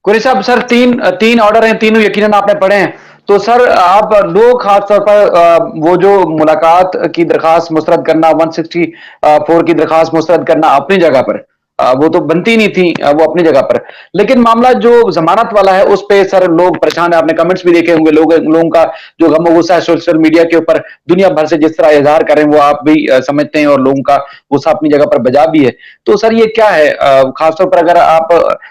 कुरैशी साहब, सर तीन तीन ऑर्डर हैं, तीनों यकीनन आपने पढ़े हैं। तो सर आप लोग खासतौर पर वो जो मुलाकात की दरखास्त मुस्तरद करना, 164 की दरखास्त मुस्तरद करना अपनी जगह पर, वो तो बनती नहीं थी, वो अपनी जगह पर। लेकिन मामला जो जमानत वाला है उस पे सर लोग परेशान है। आपने कमेंट्स भी देखे होंगे, लोगों का जो गम गुस्सा है सोशल मीडिया के ऊपर दुनिया भर से जिस तरह इजहार करें वो आप भी समझते हैं, और लोगों का गुस्सा अपनी जगह पर बजा भी है। तो सर ये क्या है, खासतौर पर अगर आप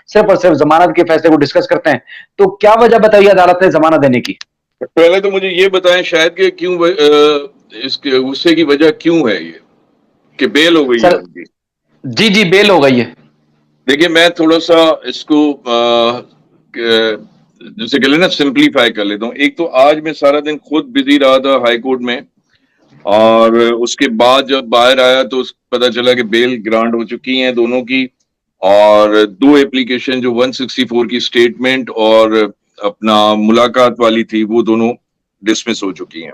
सिर्फ और सिर्फ जमानत के फैसले को डिस्कस करते हैं तो क्या वजह बताइए अदालत ने जमानत देने की? पहले तो मुझे ये बताएं शायद कि क्यों इसके गुस्से की वजह क्यों है ये कि बेल हो गई है सर उनकी। जी जी, बेल हो गई है। देखिए मैं थोड़ा सा इसको जैसे कह लेना सिंप्लीफाई कर लेता हूँ। एक तो आज मैं सारा दिन खुद बिजी रहा था हाई कोर्ट में, और उसके बाद जब बाहर आया तो पता चला कि बेल ग्रांट हो चुकी हैं दोनों की, और दो एप्लीकेशन जो 164 की स्टेटमेंट और अपना मुलाकात वाली थी वो दोनों डिसमिस हो चुकी हैं।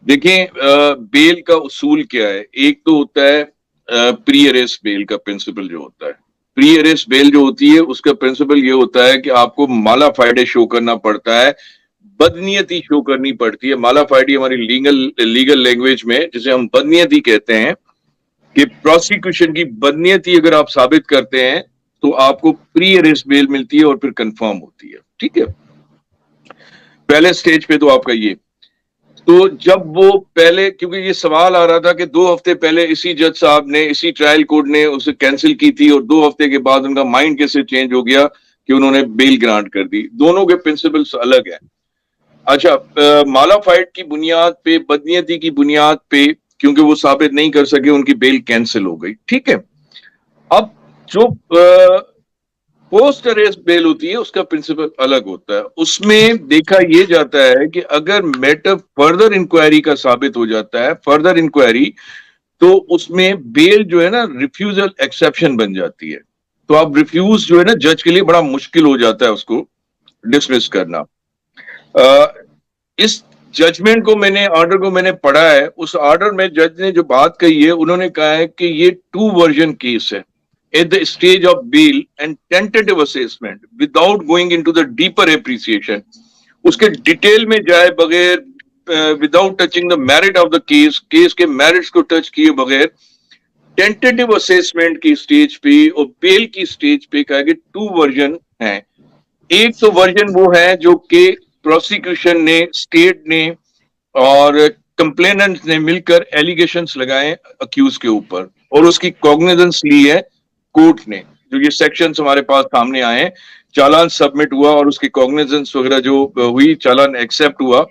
देखिए बेल का उसूल क्या है। एक तो होता है प्री अरेस्ट बेल का प्रिंसिपल जो होता है। प्री अरेस्ट बेल जो होती है उसका प्रिंसिपल ये होता है कि आपको माला फाइडे शो करना पड़ता है, बदनीयती शो करनी पड़ती है। माला फाइडे हमारी लीगल लैंग्वेज में जिसे हम बदनीयती कहते हैं, कि प्रोसिक्यूशन की बदनीयती अगर आप साबित करते हैं तो आपको प्री अरेस्ट बेल मिलती है और फिर कंफर्म होती है। ठीक है, पहले स्टेज पे तो आपका ये। तो जब वो पहले, क्योंकि ये सवाल आ रहा था कि 2 हफ्ते पहले इसी जज साहब ने, इसी ट्रायल कोर्ट ने उसे कैंसिल की थी, और 2 हफ्ते के बाद उनका माइंड कैसे चेंज हो गया कि उन्होंने बेल ग्रांट कर दी। दोनों के प्रिंसिपल्स अलग हैं। अच्छा, मालाफाइड की बुनियाद पे, बदनीयती की बुनियाद पे, क्योंकि वो साबित नहीं कर सके, उनकी बेल कैंसिल हो गई। ठीक है, अब जो पोस्ट अरेस्ट बेल होती है उसका प्रिंसिपल अलग होता है। उसमें देखा यह जाता है कि अगर मैटर फर्दर इंक्वायरी का साबित हो जाता है, फर्दर इंक्वायरी, तो उसमें बेल जो है ना रिफ्यूजल एक्सेप्शन बन जाती है। तो आप रिफ्यूज जो है ना, जज के लिए बड़ा मुश्किल हो जाता है उसको डिसमिस करना। इस जजमेंट को मैंने, ऑर्डर को मैंने पढ़ा है। उस ऑर्डर में जज ने जो बात कही है, उन्होंने कहा है कि ये 2 वर्जन केस है at the stage of bail and tentative assessment without going into the deeper appreciation. उसके डिटेल में जाए बगैर, without touching the merit of the case, case के मेरिट्स को टच किए बगैर, टेंटेटिव असेसमेंट की स्टेज पे और बेल की स्टेज पे कहा कि 2 वर्जन है। एक तो वर्जन वो है जो कि प्रोसिक्यूशन ने, स्टेट ने और कंप्लेनेंट ने मिलकर एलिगेशंस लगाए अक्यूज के ऊपर, और उसकी कॉग्निजेंस ली है कोर्ट ने। जो ये सेक्शंस हमारे पास सामने आए, चालान सबमिट हुआ और उसकी कॉग्निजेंस वगैरह जो हुई, चालान एक्सेप्ट हुआ।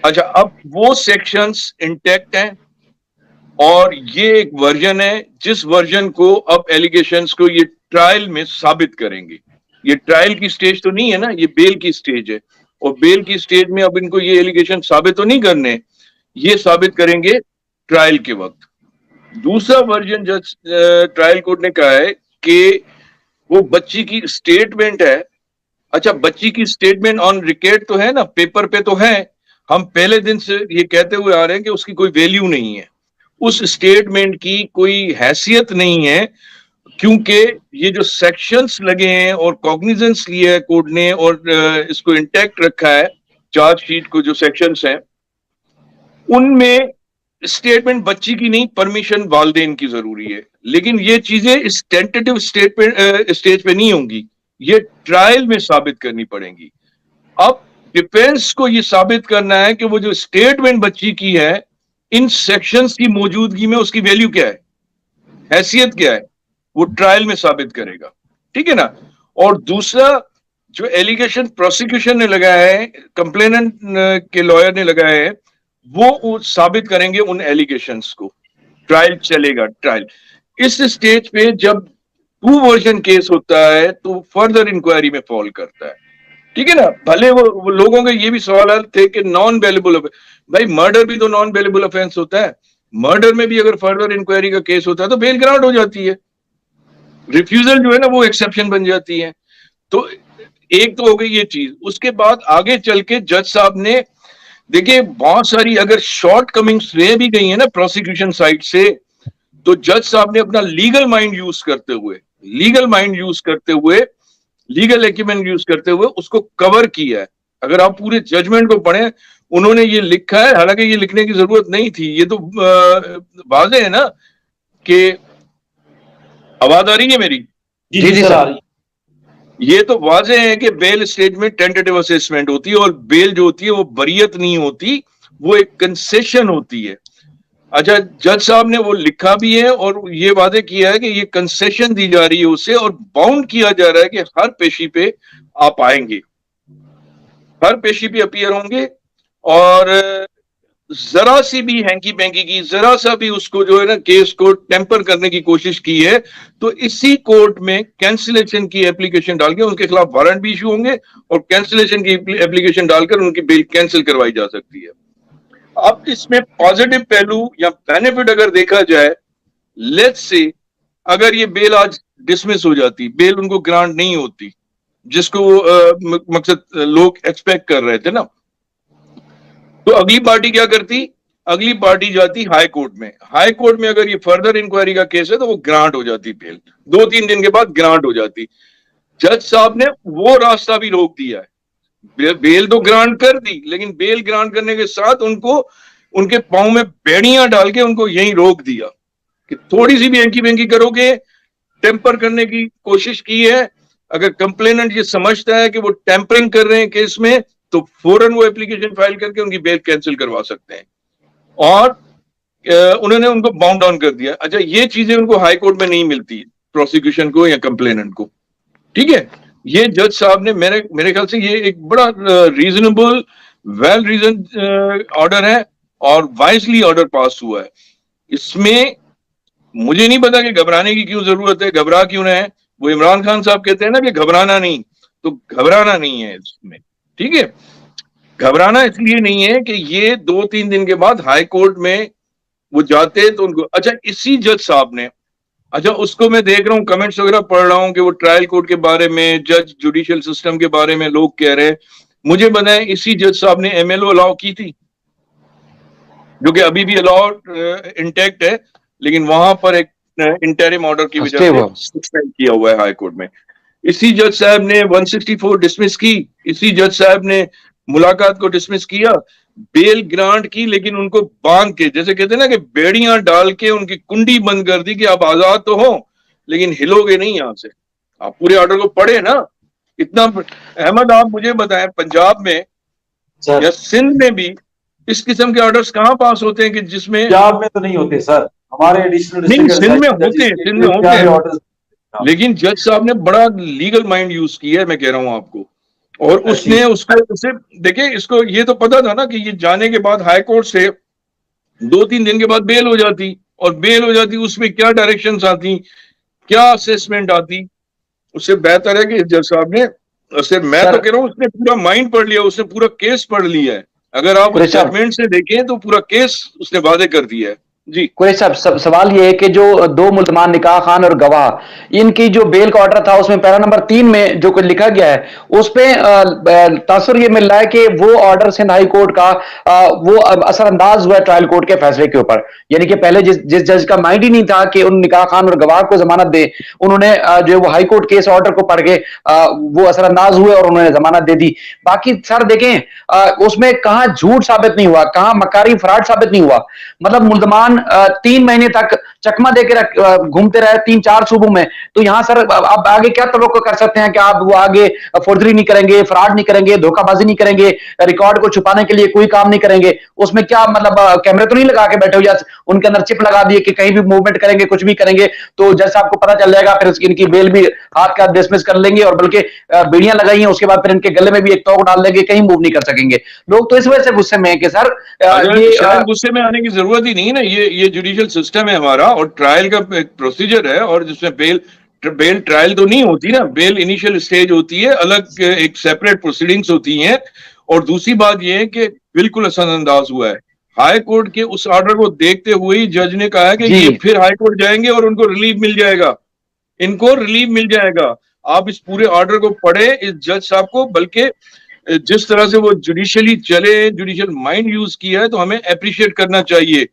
अच्छा, अब वो सेक्शंस इंटैक्ट हैं, और ये एक वर्जन है जिस वर्जन को अब एलिगेशंस को ये ट्रायल में साबित करेंगे। ये ट्रायल की स्टेज तो नहीं है ना, ये बेल की स्टेज है, और बेल की स्टेज में अब इनको ये एलिगेशन साबित तो नहीं करने, ये साबित करेंगे ट्रायल के वक्त। दूसरा वर्जन जज ट्रायल कोर्ट ने कहा है कि वो बच्ची की स्टेटमेंट है। अच्छा, बच्ची की स्टेटमेंट ऑन रिकॉर्ड तो है ना, पेपर पे तो है। हम पहले दिन से ये कहते हुए आ रहे हैं कि उसकी कोई वैल्यू नहीं है, उस स्टेटमेंट की कोई हैसियत नहीं है, क्योंकि ये जो सेक्शंस लगे हैं और कॉग्निजेंस लिया है कोर्ट ने और इसको इंटैक्ट रखा है, चार्जशीट को जो सेक्शंस हैं उनमें स्टेटमेंट बच्ची की नहीं, परमिशन वालदेन की जरूरी है। लेकिन ये चीजें इस टेंटेटिव स्टेटमेंट स्टेज पे नहीं होंगी, ये ट्रायल में साबित करनी पड़ेंगी। अब डिफेंस को ये साबित करना है कि वो जो स्टेटमेंट बच्ची की है, इन सेक्शंस की मौजूदगी में उसकी वैल्यू क्या है, हैसियत क्या है, वो ट्रायल में साबित करेगा। ठीक है ना। और दूसरा जो एलिगेशन प्रोसिक्यूशन ने लगाया है, कंप्लेनेंट के लॉयर ने लगाया है, वो साबित करेंगे उन एलिगेशंस को। ट्रायल चलेगा, ट्रायल इस स्टेज पे जब 2 वर्जन केस होता है तो फर्दर इंक्वायरी में फॉल करता है। ठीक है ना। भले वो लोगों के ये भी सवाल थे कि नॉन बेलेबल, भाई मर्डर भी तो नॉन बेलेबल ऑफेंस होता है। मर्डर में भी अगर फर्दर इंक्वायरी का केस होता है तो बेल ग्रांट हो जाती है, रिफ्यूजल जो है ना वो एक्सेप्शन बन जाती है। तो एक तो हो गई ये चीज। उसके बाद आगे चल के जज साहब ने, देखिए बहुत सारी अगर शॉर्ट कमिंग्स रह भी गई है ना प्रोसिक्यूशन साइड से, तो जज साहब ने अपना लीगल माइंड यूज करते हुए लीगल एक्यूमेंट यूज करते हुए उसको कवर किया है। अगर आप पूरे जजमेंट को पढ़ें, उन्होंने ये लिखा है, हालांकि ये लिखने की जरूरत नहीं थी, ये तो वाज़ेह है ना कि आवाज आ रही है मेरी? जी जी सर आ रही है। ये तो वाज़ेह है कि बेल स्टेज में टेंटेटिव असेसमेंट होती है, और बेल जो होती है वो बरियत नहीं होती, वो एक कंसेशन होती है। अच्छा, जज साहब ने वो लिखा भी है और ये वादे किया है कि ये कंसेशन दी जा रही है उससे, और बाउंड किया जा रहा है कि हर पेशी पे आप आएंगे, हर पेशी पे अपीयर होंगे, और जरा सी भी हैंकी पैंकी की, जरा सा भी उसको जो है ना केस को टेम्पर करने की कोशिश की है, तो इसी कोर्ट में कैंसिलेशन की एप्लीकेशन डाल के उनके खिलाफ वारंट भी इशू होंगे, और कैंसिलेशन की एप्लीकेशन डालकर उनकी बेल कैंसिल करवाई जा सकती है। अब इसमें पॉजिटिव पहलू या बेनिफिट अगर देखा जाए, लेट्स से अगर ये बेल आज डिसमिस हो जाती, बेल उनको ग्रांट नहीं होती, जिसको मकसद लोग एक्सपेक्ट कर रहे थे ना, तो अगली पार्टी क्या करती? अगली पार्टी जाती हाई कोर्ट में। हाई कोर्ट में अगर ये फर्दर इंक्वायरी का केस है तो वो ग्रांट हो जाती बेल, 2-3 दिन के बाद ग्रांट हो जाती। जज साहब ने वो रास्ता भी रोक दिया है। बेल तो ग्रांट कर दी, लेकिन बेल ग्रांट करने के साथ उनको उनके पांव में बेड़ियां डाल के उनको यहीं रोक दिया कि थोड़ी सी भी एंकी बेंकी करोगे, टेम्पर करने की कोशिश की है, अगर कंप्लेनेंट ये समझता है कि वो टेम्परिंग कर रहे हैं केस में, तो फौरन वो एप्लीकेशन फाइल करके उनकी बेल कैंसिल करवा सकते हैं। और उन्होंने उनको बाउंड डाउन कर दिया। अच्छा, ये चीजें उनको हाई कोर्ट में नहीं मिलती, प्रोसिक्यूशन को या कंप्लेनेंट को। ठीक है, ये जज साहब ने मेरे ख्याल से ये एक बड़ा रीजनेबल, वेल रीजन ऑर्डर है, और वाइजली ऑर्डर पास हुआ है। इसमें मुझे नहीं पता कि घबराने की क्यों जरूरत है, घबरा क्यों रहे हैं। वो इमरान खान साहब कहते हैं ना कि घबराना नहीं, तो घबराना नहीं है इसमें। ठीक है, घबराना इसलिए नहीं है कि ये 2-3 दिन के बाद हाई कोर्ट में वो जाते तो उनको, अच्छा इसी जज साहब ने, अच्छा उसको मैं देख रहा हूँ, कमेंट्स वगैरह पढ़ रहा हूँ कि वो ट्रायल कोर्ट के बारे में, जज जुडिशियल सिस्टम के बारे में लोग कह रहे हैं। मुझे बताएं, इसी जज साहब ने एमएलओ अलाउ की थी, जो कि अभी भी अलाउ इंटैक्ट है, लेकिन वहां पर एक इंटरिम ऑर्डर की वजह से सस्पेंड किया हुआ है हाई कोर्ट में। इसी जज साहब ने 164 डिसमिस की, इसी जज साहब ने मुलाकात को डिसमिस किया, बेल ग्रांट की, लेकिन उनको बांध के, जैसे कहते हैं ना कि बेड़ियां डाल के उनकी कुंडी बंद कर दी कि आप आजाद तो हो, लेकिन हिलोगे नहीं यहां से। आप पूरे ऑर्डर को पढ़े ना इतना। अहमद, आप मुझे बताएं, पंजाब में या सिंध में भी इस किस्म के ऑर्डर्स कहां पास होते हैं कि जिसमें, पंजाब में तो नहीं होते सर, हमारे एडिशनल नहीं सिंध में होते हैं, सिंध में होते हैं, लेकिन जज साहब ने बड़ा लीगल माइंड यूज किया है, मैं कह रहा हूं आपको। और उसने उसको उसे देखिए, इसको ये तो पता था ना कि ये जाने के बाद हाई कोर्ट से 2-3 दिन के बाद बेल हो जाती, और बेल हो जाती उसमें क्या डायरेक्शंस आती, क्या असेसमेंट आती। उससे बेहतर है कि जज साहब ने, सिर्फ मैं तो कह रहा हूं, उसने पूरा माइंड पढ़ लिया, उसने पूरा केस पढ़ लिया है। अगर आप उस जजमेंट से देखें तो पूरा केस उसने वादे कर दिया है। जी कुरैशी साहब, सवाल ये है कि जो दो मुल्जमान निकाह खान और गवाह, इनकी जो बेल का ऑर्डर था उसमें पैरा नंबर 3 में जो कुछ लिखा गया है, उस पे तासुर ये मिल रहा है कि वो ऑर्डर सिंध हाई कोर्ट का वो असरअंदाज हुआ है ट्रायल कोर्ट के फैसले के ऊपर। यानी कि पहले जिस जज का माइंड ही नहीं था कि उन निकाह खान और गवाह को जमानत दे, उन्होंने जो वो हाई कोर्ट केस ऑर्डर को पढ़ के वो असरअंदाज हुए और उन्होंने जमानत दे दी। बाकी सर देखें, उसमें कहां झूठ साबित नहीं हुआ, कहां मकारी फ्रॉड साबित नहीं हुआ। मतलब मुल्जमान 3 महीने तक चकमा देकर घूमते रहे 3-4 सूबों में, तो यहां सर आप आगे क्या तवक्को कर सकते हैं कि आप वो आगे फोर्जरी नहीं करेंगे, फ्रॉड नहीं करेंगे, धोखाबाजी नहीं करेंगे, रिकॉर्ड को छुपाने के लिए कोई काम नहीं करेंगे। उसमें क्या मतलब कैमरे तो नहीं लगा के बैठे हो या उनके अंदर चिप लगा दिए कि कहीं भी मूवमेंट करेंगे, कुछ भी करेंगे तो जैसे आपको पता चल जाएगा, फिर इनकी बेल भी हाथ का डिसमिस कर लेंगे, और बल्कि बेड़ियां लगाई हैं उसके बाद फिर इनके गले में भी एक तोक डाल देंगे, कहीं मूव नहीं कर सकेंगे। लोग तो इस वजह से गुस्से में है कि सर ये शायद गुस्से में आने की जरूरत ही नहीं है ना, ये जुडिशियल सिस्टम है हमारा, और ट्रायल का एक प्रोसीजर है, और जिसमें बेल ट्रायल तो नहीं होती ना, बेल इनिशियल स्टेज होती है, अलग एक सेपरेट प्रोसीडिंग्स होती हैं। और दूसरी बात यह है कि बिल्कुल असरअंदाज हुआ है हाई कोर्ट के उस ऑर्डर को देखते हुए ही जज ने कहा है कि ये फिर हाई कोर्ट जाएंगे और उनको रिलीफ मिल जाएगा, इनको रिलीफ मिल जाएगा। आप इस पूरे ऑर्डर को पढ़े, इस जज साहब को, बल्कि जिस तरह से वो जुडिशियली चले, जुडिशियल माइंड यूज किया है, तो हमें अप्रिशिएट करना चाहिए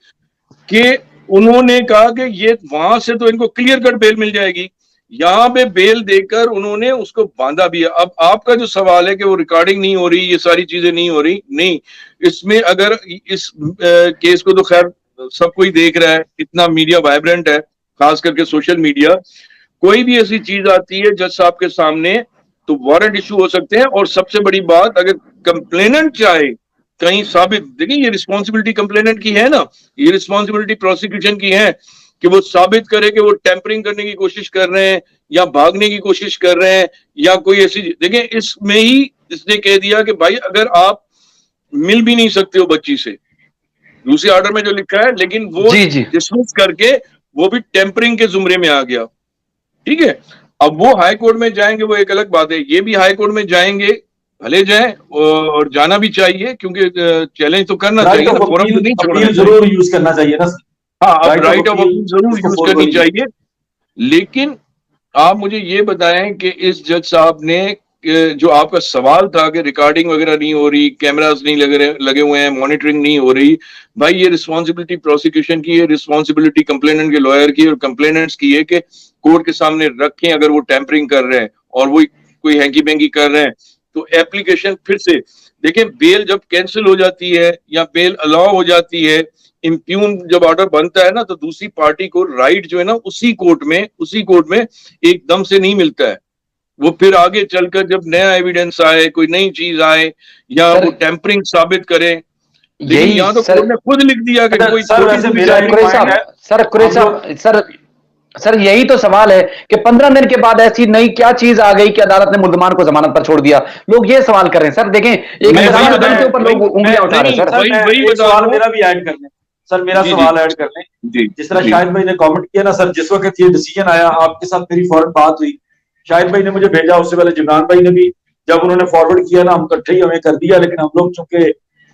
कि उन्होंने कहा कि ये वहां से तो इनको क्लियर कट बेल मिल जाएगी, यहाँ पे बेल देकर उन्होंने उसको बांधा भी है। अब आपका जो सवाल है कि वो रिकॉर्डिंग नहीं हो रही, ये सारी चीजें नहीं हो रही, नहीं, इसमें अगर इस केस को तो खैर सब कोई देख रहा है, इतना मीडिया वाइब्रेंट है, खास करके सोशल मीडिया। कोई भी ऐसी चीज आती है जज साहब के सामने तो वारंट इशू हो सकते हैं। और सबसे बड़ी बात, अगर कंप्लेनेंट चाहे कहीं साबित, देखिए ये रिस्पॉन्सिबिलिटी कंप्लेनेंट की है ना, ये रिस्पॉन्सिबिलिटी प्रोसिक्यूशन की है कि वो साबित करे कि वो टेम्परिंग करने की कोशिश कर रहे हैं या भागने की कोशिश कर रहे हैं या कोई ऐसी, देखिए इसमें ही इसने कह दिया कि भाई अगर आप मिल भी नहीं सकते हो बच्ची से, दूसरे ऑर्डर में जो लिखा है, लेकिन वो जी जी डिसमिस करके वो भी टेम्परिंग के जुमरे में आ गया। ठीक है, अब वो हाई कोर्ट में जाएंगे, वो एक अलग बात है, ये भी हाई कोर्ट में जाएंगे, भले जाएं और जाना भी चाहिए, क्योंकि चैलेंज तो करना राइट चाहिए ना, ऑफ फोरम तो नहीं छोड़ना अपील चाहिए। जरूर यूज करना चाहिए ना। हाँ, अब right right of of appeal appeal जरूर उसको यूज फॉलो करनी करिए। चाहिए। लेकिन आप मुझे ये बताएं कि इस जज साहब ने जो आपका सवाल था कि रिकॉर्डिंग वगैरह नहीं हो रही, कैमरास नहीं लगे हुए हैं, मॉनिटरिंग नहीं हो रही, भाई ये रिस्पॉन्सिबिलिटी प्रोसिक्यूशन की है, रिस्पॉन्सिबिलिटी कंप्लेनेंट के लॉयर की और कंप्लेनेंट्स की है कि कोर्ट के सामने रखें अगर वो टैंपरिंग कर रहे हैं और वो कोई हैंकी बैंकी कर रहे हैं तो एप्लीकेशन फिर से देखें। बेल जब कैंसिल हो जाती है या बेल अलाउ हो जाती है, इम्प्यून जब ऑर्डर बनता है ना, तो दूसरी पार्टी को राइट जो है ना उसी कोर्ट में एकदम से नहीं मिलता है। वो फिर आगे चलकर जब नया एविडेंस आए, कोई नई चीज आए या सर, वो टेम्परिंग साबित करे, लेकिन यही यहाँ तो सर, कोर्ट ने खुद लिख दिया कि कोई सर छोटी वैसे सी मेरा सर एक कुरैश पॉइंट है, साहब, सर कुरैश हम लोग साहब, सर यही तो सवाल है कि 15 दिन के बाद ऐसी नई क्या चीज आ गई कि अदालत ने मुल्जमान को जमानत पर छोड़ दिया। लोग ये सवाल कर रहे हैं सर। देखें, एक मैं वही निजाम बता जुल्म के रहा ऊपर हूँ, लोग उंगलियां उठा रहे हैं नहीं, सर। सर मैं वही एक बता सवाल रहा हूँ। मेरा भी ऐड कर लें। सर मेरा जी सवाल ऐड कर लें। जी जिस तरह जी शाहिद भाई ने कमेंट किया ना सर, जिस वक्त ये डिसीजन आया आपके साथ मेरी फौरन बात हुई, शाहिद भाई ने मुझे भेजा, उससे पहले जिमरान भाई ने भी, जब उन्होंने फॉरवर्ड किया ना, हम इकट्ठे ही हमें कर दिया, लेकिन हम लोग चूंकि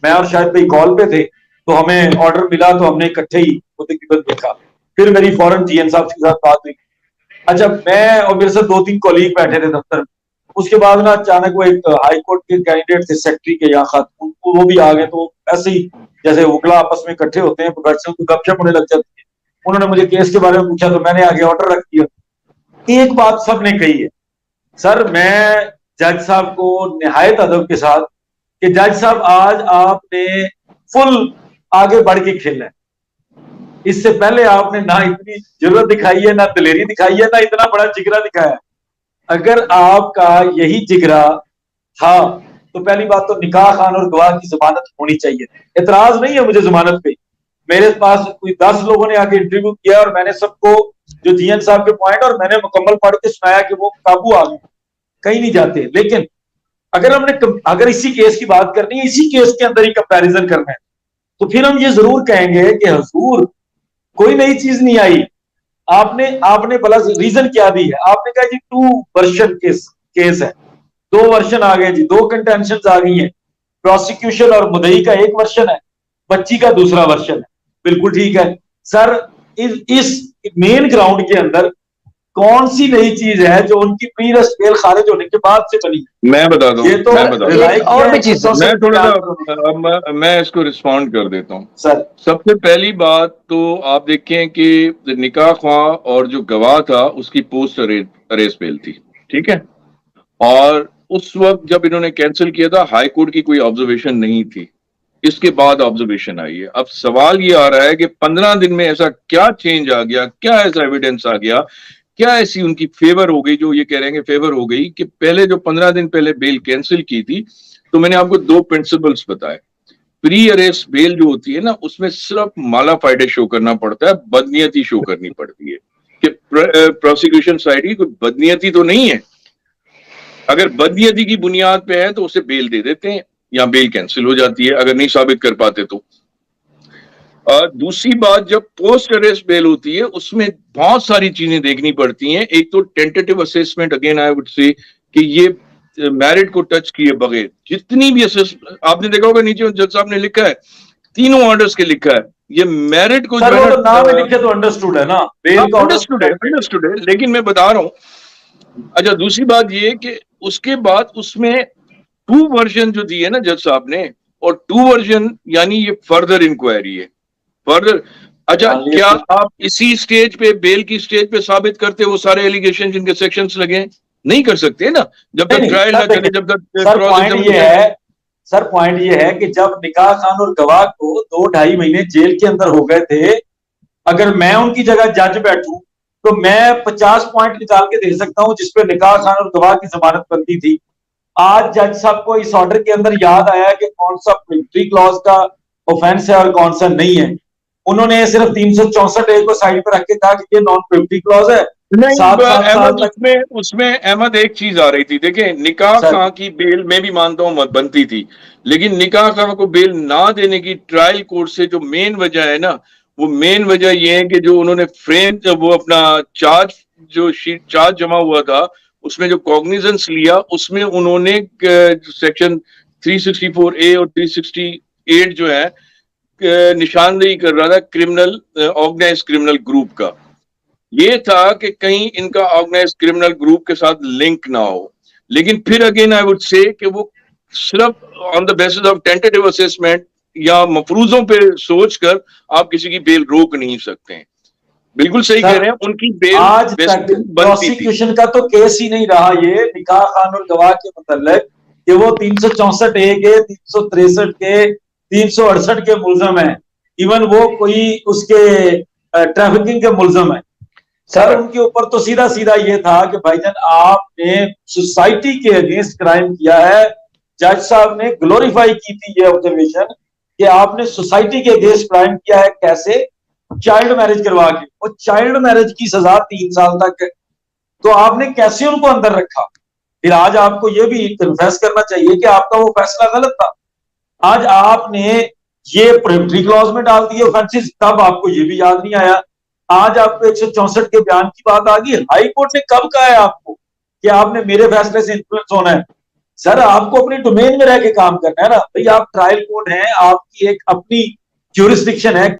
मैं और शाहिद भाई कॉल पे थे तो हमें ऑर्डर मिला तो हमने इकट्ठे ही वो तकरीबन देखा। फिर मेरी फौरन जीएन साहब के साथ बात हुई। अच्छा, मैं और मेरे साथ 2-3 कॉलीग बैठे थे दफ्तर में। उसके बाद ना अचानक वो एक हाई कोर्ट के कैंडिडेट थे सेक्रेटरी के या खातून, वो भी आ गए। तो ऐसे ही जैसे वकला आपस में इकट्ठे होते हैं प्रोफेशनल, तो गपशप होने लग जाती है। उन्होंने मुझे केस के बारे में पूछा तो मैंने आगे ऑर्डर रख दिया। एक बात सबने कही है सर, मैं जज साहब को निहायत अदब के साथ, कि जज साहब आज आपने फुल आगे बढ़ के खेला है। इससे पहले आपने ना इतनी जरूरत दिखाई है, ना दिलेरी दिखाई है, ना इतना बड़ा जिगरा दिखाया है। अगर आपका यही जिगरा था तो पहली बात तो निकाह खान और गवाह की जमानत होनी चाहिए। एतराज नहीं है मुझे जमानत पे। मेरे पास कोई 10 लोगों ने आके इंटरव्यू किया और मैंने सबको जो जीएन साहब के पॉइंट और मैंने मुकम्मल पढ़ के सुनाया कि वो काबू आ गए, कहीं नहीं जाते। लेकिन अगर इसी केस की बात करनी है, इसी केस के अंदर ही कंपैरिजन करना है, तो फिर हम ये जरूर कहेंगे कि हुजूर कोई नई चीज नहीं आई। आपने भला रीजन क्या दी है? आपने कहा जी 2 वर्जन केस है, 2 वर्जन आ गए जी, 2 कंटेंशन आ गई हैं। प्रोसिक्यूशन और मुदई का एक वर्जन है, बच्ची का दूसरा वर्जन है। बिल्कुल ठीक है सर। इस मेन ग्राउंड के अंदर कौन सी नई चीज है जो उनकी प्रीवियस बेल खारिज होने के बाद से बनी? मैं बता दूं, ये तो मैं बता दूं। रिलाई एक और भी चीज सर, मैं थोड़ा सा मैं इसको रिस्पॉन्ड कर देता हूँ। सर सबसे पहली बात तो आप देखें कि निकाह ख्वाह और जो गवाह था उसकी पोस्ट अरेस्ट बेल थी, ठीक है। और उस वक्त जब इन्होंने कैंसिल किया था, हाई कोर्ट की कोई ऑब्जर्वेशन नहीं थी, इसके बाद ऑब्जर्वेशन आई है। अब सवाल ये आ रहा है कि 15 दिन में ऐसा क्या चेंज आ गया, क्या ऐसा एविडेंस आ गया, क्या ऐसी उनकी फेवर हो गई जो ये कह रहे हैं कि फेवर हो गई, कि पहले जो 15 दिन पहले बेल कैंसिल की थी, तो मैंने आपको 2 प्रिंसिपल्स बताए। प्री अरेस्ट बेल जो होती है ना, उसमें सिर्फ माला फाइडे शो करना पड़ता है, बदनीयती शो करनी पड़ती है कि प्रोसिक्यूशन साइड की कोई बदनीयती तो नहीं है। अगर बदनीयती की बुनियाद पे है तो उसे बेल दे देते हैं या बेल कैंसिल हो जाती है, अगर नहीं साबित कर पाते तो। दूसरी बात, जब पोस्ट अरेस्ट बेल होती है उसमें बहुत सारी चीजें देखनी पड़ती हैं। एक तो tentative assessment, again I would say कि ये मैरिट को टच किए बगैर जितनी भी आपने देखा होगा नीचे जज साहब ने लिखा है, तीनों ऑर्डर्स के लिखा है, ये मैरिट को सर जो वो है तो नाम में लिखे तो अंडरस्टूड है ना, बेल का अंडरस्टूड है, लेकिन मैं बता रहा हूं। अच्छा, दूसरी बात ये कि उसके बाद उसमें 2 वर्जन जो दिए ना जज साहब ने, और 2 वर्जन यानी ये फर्दर इंक्वायरी है। फर्दर अच्छा, मान लिए क्या तो- आप इसी स्टेज पे, बेल की स्टेज पे साबित करते वो सारे एलिगेशन जिनके सेक्शंस लगे हैं? नहीं कर सकते ना, जब नहीं तक नहीं ट्रायल सर ना चले, देखिए, जब तक सर क्रॉस पॉइंट ये एग्जामिनेशन। है, सर पॉइंट ये है कि जब निकाह खान और गवाह को 2-2.5 महीने जेल के अंदर हो गए थे, अगर मैं उनकी जगह जज बैठूं तो मैं 50 पॉइंट निकाल के दे सकता हूं जिसपे निकाह खान और गवाह की जमानत बनती थी। आज जज साहब को इस ऑर्डर के अंदर याद आया कि कौन सा प्रिवेंटरी क्लॉज का ऑफेंस है और कौन सा नहीं है। उन्होंने सिर्फ 364 ए को साइड पर रख के कहा कि ये नॉन प्रिवेंटरी क्लॉज है। नहीं 7-7 साल अहमद, तक उसमें उसमें अहमद एक चीज आ रही थी, देखिए निकाह सर खां की बेल मैं भी मानता हूं मत बनती थी, लेकिन निकाह खां को बेल ना देने की ट्रायल कोर्ट से जो मेन वजह है ना, वो मेन वजह ये है कि जो उन्होंने फ्रेम, जब वो अपना चार्ज, जो शीट चार्ज जमा हुआ था, उसमें जो कॉग्निजेंस लिया, उसमें उन्होंने सेक्शन 364A और 368 जो है निशानदेही कर रहा था क्रिमिनल, ऑर्गेनाइज क्रिमिनल ग्रुप का। ये था कि कहीं इनका ऑर्गेनाइज क्रिमिनल ग्रुप के साथ लिंक ना हो। लेकिन फिर अगेन आई वुड से कि वो सिर्फ on the basis of tentative assessment या मफरूजों पे सोचकर आप किसी की बेल रोक नहीं सकते हैं। बिल्कुल सही कह सर रहे हैं, उनकी बेल आज तक बेसिकली बनती थी। प्रोसिक्यूशन का तो केस ही नहीं रहा ये निकाह खान और गवाह के मतलब कि वो 364 ए के, 363 के, 368 के मुलजम है। इवन वो कोई उसके ट्रैफिकिंग के मुलजम है। सर उनके ऊपर तो सीधा सीधा ये था कि भाईजान आपने सोसाइटी के अगेंस्ट क्राइम किया है। जज साहब ने ग्लोरीफाई की थी ये ऑब्जर्वेशन कि आपने सोसाइटी के अगेंस्ट क्राइम किया है। कैसे? चाइल्ड मैरिज करवा के, और चाइल्ड मैरिज की सजा 3 साल तक है। तो आपने कैसे उनको अंदर रखा? फिर आज आपको ये भी कन्फेस करना चाहिए कि आपका वो फैसला गलत था। आज आपने ये प्रिवेंटरी क्लॉज में डाल दिए ऑफेंसेस, तब आपको ये भी याद नहीं आया। आज आपको 164 के बयान की बात आ गई। हाई कोर्ट ने कब कहा है आपको कि आपने मेरे फैसले से इन्फ्लुएंस होना है? सर आपको अपनी डोमेन में रह के काम करना है ना भाई। आप ट्रायल कोर्ट हैं, आपकी एक अपनी ज्यूरिसडिक्शन है।